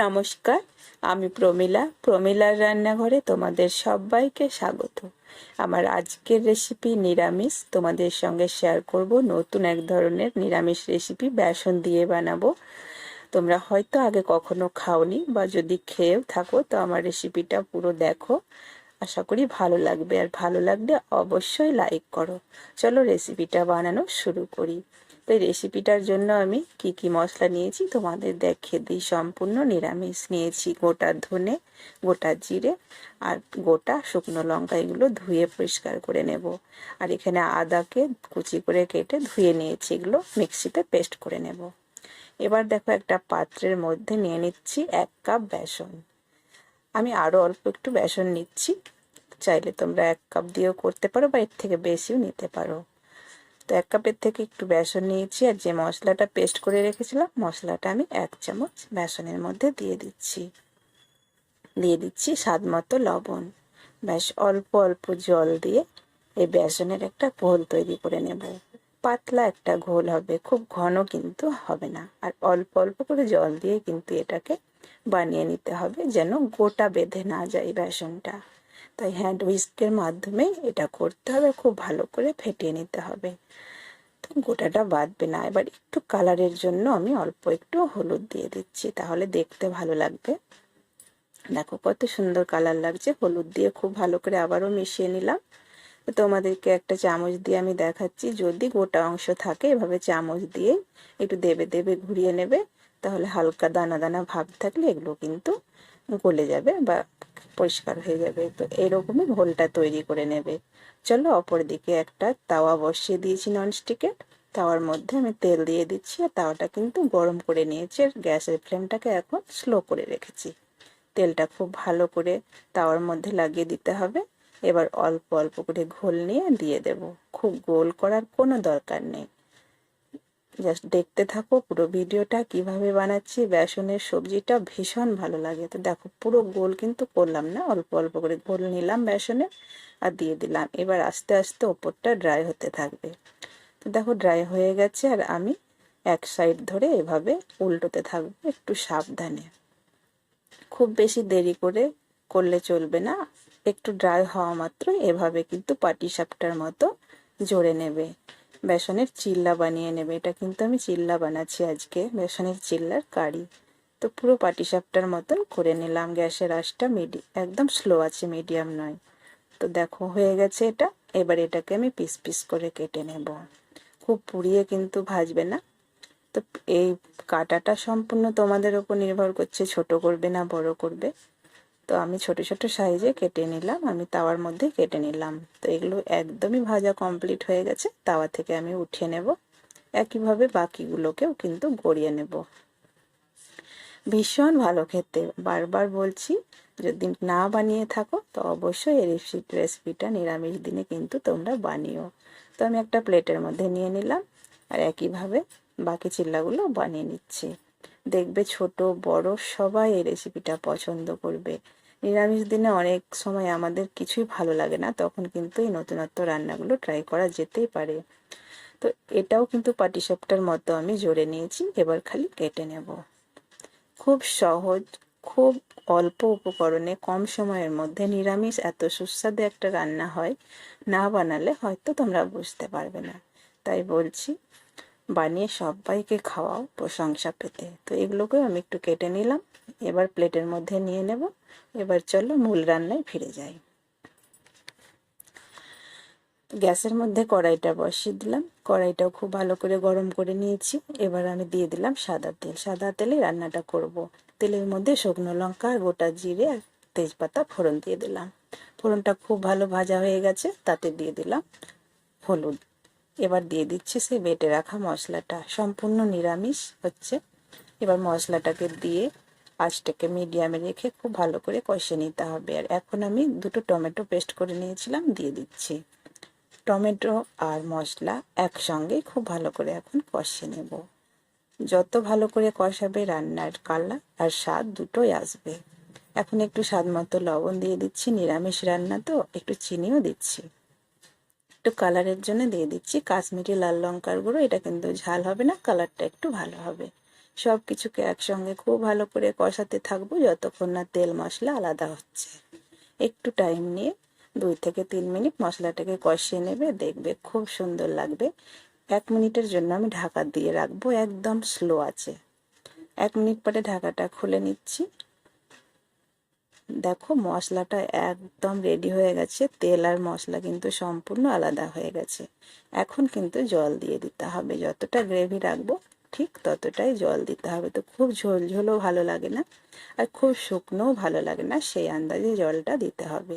নমস্কার, আমি প্রমিলার রান্নাঘরে তোমাদের সবাইকে স্বাগত। আমার আজকের রেসিপি নিরামিষ। তোমাদের সঙ্গে শেয়ার করব নতুন এক ধরনের নিরামিষ রেসিপি, বেসন দিয়ে বানাবো। তোমরা হয়তো আগে কখনো খাওনি, বা যদি খেয়েও থাকো তো আমার রেসিপিটা পুরো দেখো। আশা করি ভালো লাগবে, আর ভালো লাগলে অবশ্যই লাইক করো। চলো রেসিপিটা বানানো শুরু করি। তো এই রেসিপিটার জন্য আমি কি কি মশলা নিয়েছি তোমাদের দেখিয়ে দিই। সম্পূর্ণ নিরামিষ নিয়েছি গোটা ধনে, গোটা জিরে আর গোটা শুকনো লঙ্কা। এগুলো ধুয়ে পরিষ্কার করে নেব। আর এখানে আদাকে কুচি করে কেটে ধুয়ে নিয়েছি, এগুলো মিক্সিতে পেস্ট করে নেব। এবার দেখো, একটা পাত্রের মধ্যে নিয়ে নিচ্ছি 1 কাপ বেসন। আমি আরও অল্প একটু বেসন নিচ্ছি, চাইলে তোমরা 1 কাপ দিয়েও করতে পারো বা এর থেকে বেশিও নিতে পারো। তো 1 কাপের থেকে একটু বেসন নিয়েছি, আর যে মশলাটা পেস্ট করে রেখেছিলাম মশলাটা আমি 1 চামচ বেসনের মধ্যে দিয়ে দিচ্ছি স্বাদ মতো লবণ। ব্যাস অল্প অল্প জল দিয়ে এই বেসনের একটা ঘোল তৈরি করে নেব। পাতলা একটা ঘোল হবে, খুব ঘন কিন্তু হবে না। আর অল্প অল্প করে জল দিয়ে কিন্তু এটাকে বানিয়ে নিতে হবে, যেন গোটা বেঁধে না যায় বেসনটা। তাই হ্যান্ড হুইস্কের মাধ্যমে এটা করতে হবে, খুব ভালো করে ফেটিয়ে নিতে হবে। তো গোটাটা বাঁধবে না। এবার একটু কালারের জন্য আমি অল্প একটু হলুদ দিয়ে দিচ্ছি, তাহলে দেখতে ভালো লাগবে। দেখো কত সুন্দর কালার লাগছে। হলুদ দিয়ে খুব ভালো করে আবারও মিশিয়ে নিলাম। তোমাদেরকে একটা চামচ দিয়ে আমি দেখাচ্ছি, যদি গোটা অংশ থাকে এভাবে চামচ দিয়ে একটু দেবে দেবে ঘুরিয়ে নেবে, তাহলে হালকা দানা দানা ভাব থাকলে এগুলো কিন্তু গলে যাবে বা পরিষ্কার হয়ে যাবে। তো এরকমই ঘোলটা তৈরি করে নেবে। চলো, অপর দিকে একটা তাওয়া বসিয়ে দিয়েছি ননস্টিকের। তাওয়ার মধ্যে আমি তেল দিয়ে দিচ্ছি, আর তাওয়াটা কিন্তু গরম করে নিয়েছি, আর গ্যাসের ফ্লেমটাকে এখন স্লো করে রেখেছি। তেলটা খুব ভালো করে তাওয়ার মধ্যে লাগিয়ে দিতে হবে। এবার অল্প অল্প করে ঘোল নিয়ে দিয়ে দেব। খুব গোল করার কোনো দরকার নেই, জাস্ট দেখতে থাকো পুরো ভিডিওটা কিভাবে বানাচ্ছি। বেসনের সবজিটা ভীষণ ভালো লাগে। তো দেখো, পুরো গোল কিন্তু করলাম না, অল্প অল্প করে ঘোল নিলাম বেসনের আর দিয়ে দিলাম। এবার আস্তে আস্তে ওপরটা ড্রাই হতে থাকবে। তো দেখো ড্রাই হয়ে গেছে, আর আমি এক সাইড ধরে এভাবে উল্টোতে থাকবো একটু সাবধানে। খুব বেশি দেরি করে করলে চলবে না, একটু ড্রাই হওয়া মাত্র এভাবে কিন্তু পাটিসাপটার মতো জড়ে নেবে। বেসনের চিল্লা বানিয়ে নেবে। এটা কিন্তু আমি চিল্লা বানাচ্ছি আজকে, বেসনের চিল্লার কারি। তো পুরো পাটিসাপটার মতন করে নিলাম। গ্যাসের আঁচটা একদম স্লো আছে, মিডিয়াম নয়। তো দেখো হয়ে গেছে এটা। এবার এটাকে আমি পিস পিস করে কেটে নেব। খুব পুড়িয়ে কিন্তু ভাজবে না। তো এই কাটাটা সম্পূর্ণ তোমাদের উপর নির্ভর করছে, ছোট করবে না বড় করবে। তো আমি ছোট ছোট সাইজে কেটে নিলাম, আমি তাওয়ার মধ্যে কেটে নিলাম। তো এগুলো একদমই ভাজা কমপ্লিট হয়ে গেছে, তাওয়া থেকে আমি উঠিয়ে নেব। একইভাবে বাকিগুলোকেও কিন্তু গড়িয়ে নেব। ভীষণ ভালো খেতে, বারবার বলছি, যদি না বানিয়ে থাকো তো অবশ্যই এই রেসিপিটা নিরামিষ দিনে কিন্তু তোমরা বানিও। তো আমি একটা প্লেটের মধ্যে নিয়ে নিলাম, আর একইভাবে বাকি চিল্লাগুলো বানিয়ে নিচ্ছি। দেখবে ছোট বড় সবাই এই রেসিপিটা পছন্দ করবে। নিরামিষ দিনে অনেক সময় আমাদের কিছুই ভালো লাগে না, তখন কিন্তু এই নতুনত্ব রান্নাগুলো ট্রাই করা যেতেই পারে। তো এটাও কিন্তু পাটিসাপটার মতো আমি জোড়ে নিয়েছি, এবার খালি কেটে নেব। খুব সহজ, খুব অল্প উপকরণে কম সময়ের মধ্যে নিরামিষ এত সুস্বাদু একটা রান্না হয়, না বানালে হয়তো তোমরা বুঝতে পারবে না। তাই বলছি, বানিয়ে সবাইকে খাওয়াও প্রশংসা পেতে। তো এগুলোকেও আমি একটু কেটে নিলাম, এবার প্লেটের মধ্যে নিয়ে নেব। এবার চলো মূল রান্নায় ফিরে যাই। গ্যাসের মধ্যে কড়াইটা বসিয়ে দিলাম। কড়াইটাও খুব ভালো করে গরম করে নিয়েছি। এবার আমি দিয়ে দিলাম সাদা তেল। সাদা তেলে রান্নাটা করব। তেলের মধ্যে শুকনো লঙ্কা, গোটা জিরে আর তেজপাতা ফোড়ন দিয়ে দিলাম। ফোড়নটা খুব ভালো ভাজা হয়ে গেছে, তাতে দিয়ে দিলাম হলুদ। এবার দিয়ে দিচ্ছি সেই বেটে রাখা মশলাটা, সম্পূর্ণ নিরামিষ হচ্ছে। এবার মশলাটাকে দিয়ে আঁচটাকে মিডিয়ামে রেখে খুব ভালো করে কষে নিতে হবে। আর এখন আমি 2টো টমেটো পেস্ট করে নিয়েছিলাম, দিয়ে দিচ্ছি। টমেটো আর মশলা একসঙ্গে খুব ভালো করে এখন কষিয়ে নেব। যত ভালো করে কষাবে রান্নার কালার আর স্বাদ দুটোই আসবে। এখন একটু স্বাদ মতো লবণ দিয়ে দিচ্ছি, নিরামিষ রান্না তো একটু চিনিও দিচ্ছি। একটু কালারের জন্য দিয়ে দিচ্ছি কাশ্মীরি লাল লঙ্কার গুঁড়ো। এটা কিন্তু ঝাল হবে না, কালারটা একটু ভালো হবে। সব কিছুকে একসঙ্গে খুব ভালো করে কষাতে থাকবো যতক্ষণ না তেল মশলা আলাদা হচ্ছে। একটু টাইম নিয়ে 2 থেকে 3 মিনিট মশলাটাকে কষিয়ে নেবে, দেখবে খুব সুন্দর লাগবে। 1 মিনিটের জন্য আমি ঢাকা দিয়ে রাখবো, একদম স্লো আছে। 1 মিনিট পরে ঢাকাটা খুলে নিচ্ছি। দেখো মশলাটা একদম রেডি হয়ে গেছে, তেল আর মশলা কিন্তু সম্পূর্ণ আলাদা হয়ে গেছে। এখন কিন্তু জল দিয়ে দিতে হবে, যতটা গ্রেভি রাখবো ঠিক ততটাই জল দিতে হবে। তো খুব ঝোল ঝোলও ভালো লাগে না, আর খুব শুকনোও ভালো লাগে না, সেই আন্দাজে জলটা দিতে হবে।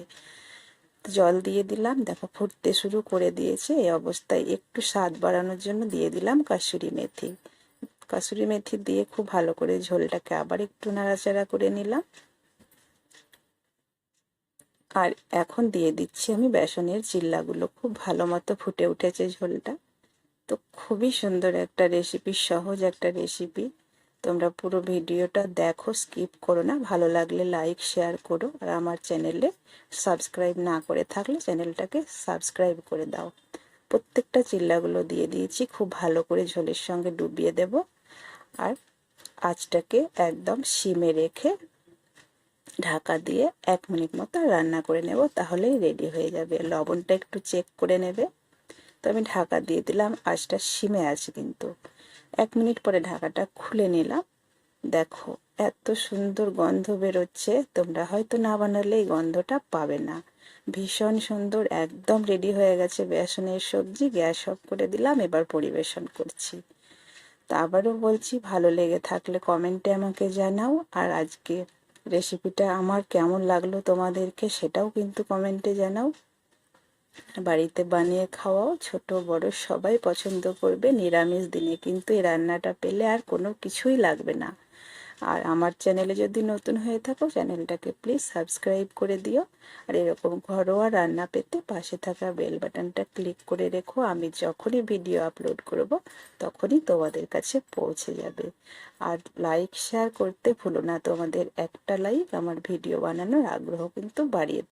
জল দিয়ে দিলাম, দেখো ফুটতে শুরু করে দিয়েছে। এই অবস্থায় একটু স্বাদ বাড়ানোর জন্য দিয়ে দিলাম কাসুরি মেথি। কাসুরি মেথি দিয়ে খুব ভালো করে ঝোলটাকে আবার একটু নাড়াচাড়া করে নিলাম। আর এখন দিয়ে দিচ্ছি আমি বেসনের চিল্লাগুলো। খুব ভালো মতো ফুটে উঠেছে ঝোলটা। তো খুবই সুন্দর একটা রেসিপি, সহজ একটা রেসিপি। তোমরা পুরো ভিডিওটা দেখো, স্কিপ করো না। ভালো লাগলে লাইক শেয়ার করো, আর আমার চ্যানেলে সাবস্ক্রাইব না করে থাকলে চ্যানেলটাকে সাবস্ক্রাইব করে দাও। প্রত্যেকটা চিল্লাগুলো দিয়ে দিয়েছি, খুব ভালো করে ঝোলের সঙ্গে ডুবিয়ে দেব। আর আঁচটাকে একদম সিমে রেখে ঢাকা দিয়ে 1 মিনিট মতো রান্না করে নেব, তাহলেই রেডি হয়ে যাবে। লবণটা একটু চেক করে নেবে। তো আমি ঢাকা দিয়ে দিলাম, আঁচটা সিমে আছে কিন্তু। 1 মিনিট পরে ঢাকাটা খুলে নিলাম। দেখো এত সুন্দর গন্ধ বেরোচ্ছে, তোমরা হয়তো না বানালে এই গন্ধটা পাবে না। ভীষণ সুন্দর, একদম রেডি হয়ে গেছে বেসনের সবজি। গ্যাস অফ করে দিলাম, এবার পরিবেশন করছি। তা আবারও বলছি, ভালো লেগে থাকলে কমেন্টে আমাকে জানাও। আর আজকে রেসিপিটা আমার কেমন লাগলো তোমাদেরকে সেটাও কিন্তু কমেন্টে জানাও। বাড়িতে বানিয়ে খাওয়াও, ছোট বড় সবাই পছন্দ করবে। নিরামিষ দিনে কিন্তু এই রান্নাটা পেলে আর কোনো কিছুই লাগবে না। আর আমার চ্যানেলে যদি নতুন হয়ে থাকো, চ্যানেলটাকে প্লিজ সাবস্ক্রাইব করে দিও। আর এরকম ঘরোয়া রান্না পেতে পাশে থাকা বেল বাটনটা ক্লিক করে রেখো। আমি যখনই ভিডিও আপলোড করব তখনই তোমাদের কাছে পৌঁছে যাবে। আর লাইক শেয়ার করতে ভুলো না, তোমাদের একটা লাইক আমার ভিডিও বানানোর আগ্রহ কিন্তু বাড়িয়ে